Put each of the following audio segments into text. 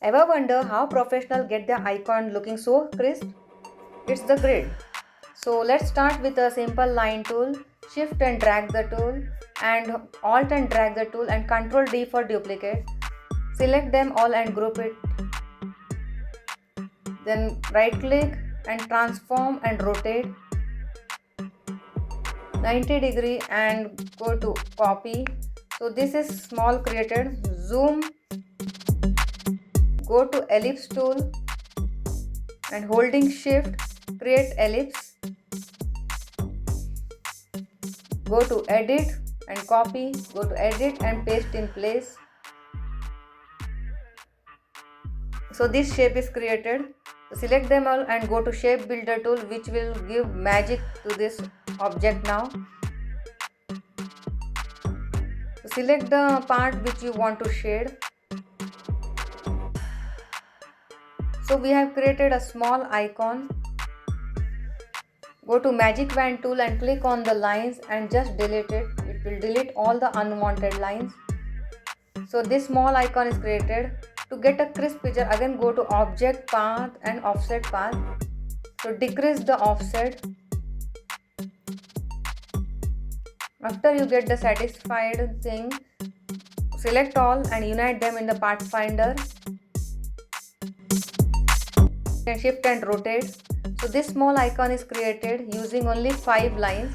Ever wonder how professionals get their icon looking so crisp? It's the grid. So let's start with a simple line tool. Shift and drag the tool, and Alt and drag the tool, and Control D for duplicate. Select them all and group it. Then right click and transform and rotate 90 degree and go to copy. So this is small created. Zoom, go to ellipse tool and holding shift create ellipse. Go to edit and copy, go to edit and paste in place. So this shape is created. Select them all and go to shape builder tool, which will give magic to this object now. So select the part which you want to shade. So we have created a small icon. Go to magic wand tool and click on the lines and just delete it. It will delete all the unwanted lines. So this small icon is created. To get a crisp picture, again go to object, path and offset path. So decrease the offset. After you get the satisfied thing, select all and unite them in the pathfinder. And shift and rotate. So this small icon is created using only 5 lines.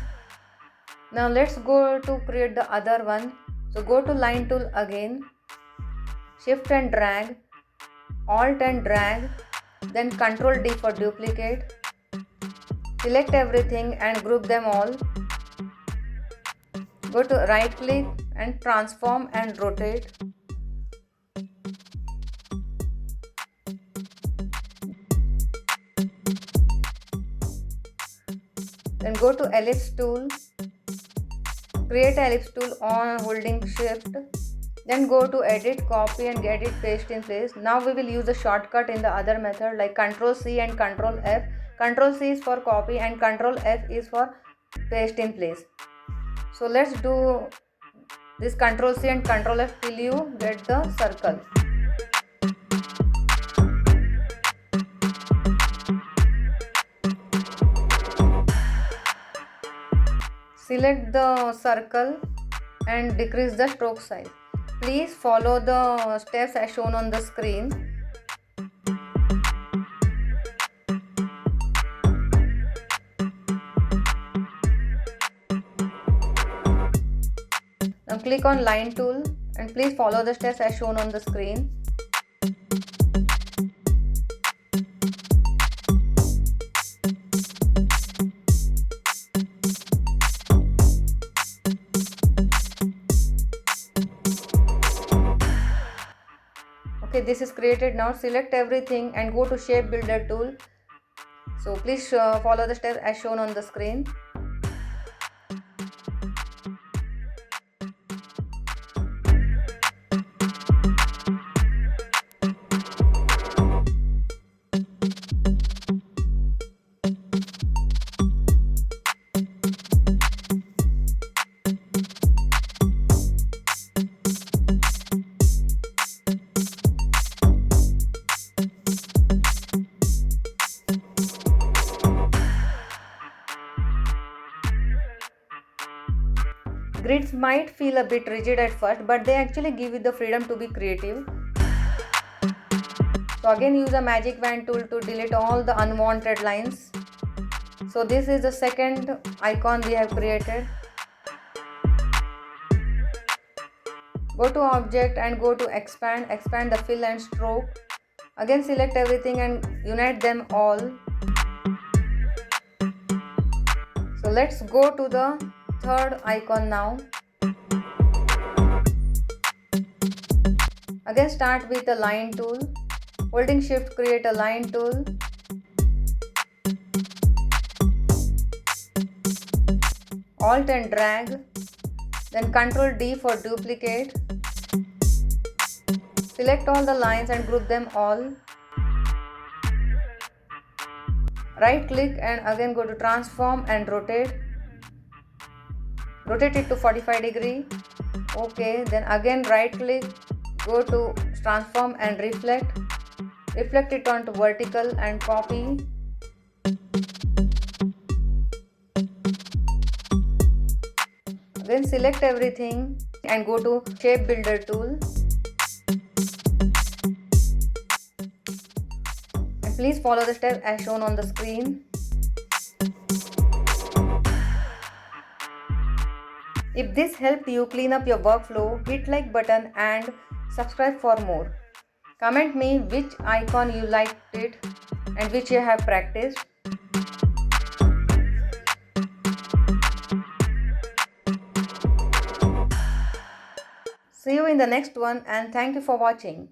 Now let's go to create the other one. So go to line tool again. Shift and drag, Alt and drag, then Control D for duplicate. Select everything and group them all. Go to right click and transform and rotate. Then go to ellipse tool. Create ellipse tool on holding shift. Then go to edit, copy and get it paste in place. Now we will use a shortcut in the other method like Ctrl C and Ctrl F. Ctrl C is for copy and Ctrl F is for paste in place. So let's do this Ctrl C and Ctrl F till you get the circle. Select the circle and decrease the stroke size. Please follow the steps as shown on the screen. Now click on line tool and please follow the steps as shown on the screen. Okay, this is created. Now select everything and go to shape builder tool. So please follow the steps as shown on the screen. Grids might feel a bit rigid at first, but they actually give you the freedom to be creative. So again use a magic wand tool to delete all the unwanted lines. So this is the second icon we have created. Go to object and go to expand the fill and stroke. Again select everything and unite them all. So let's go to the third icon now. Again start with a line tool. Holding shift create a line tool. Alt and drag. Then Ctrl D for duplicate. Select all the lines and group them all. Right click and again go to transform and rotate. Rotate it to 45 degree. Okay, then again right click, go to transform and reflect. reflect it onto vertical and copy. Then select everything and go to shape builder tool. And please follow the steps as shown on the screen. If this helped you clean up your workflow, hit like button and subscribe for more. Comment me which icon you liked it and which you have practiced. See you in the next one and thank you for watching.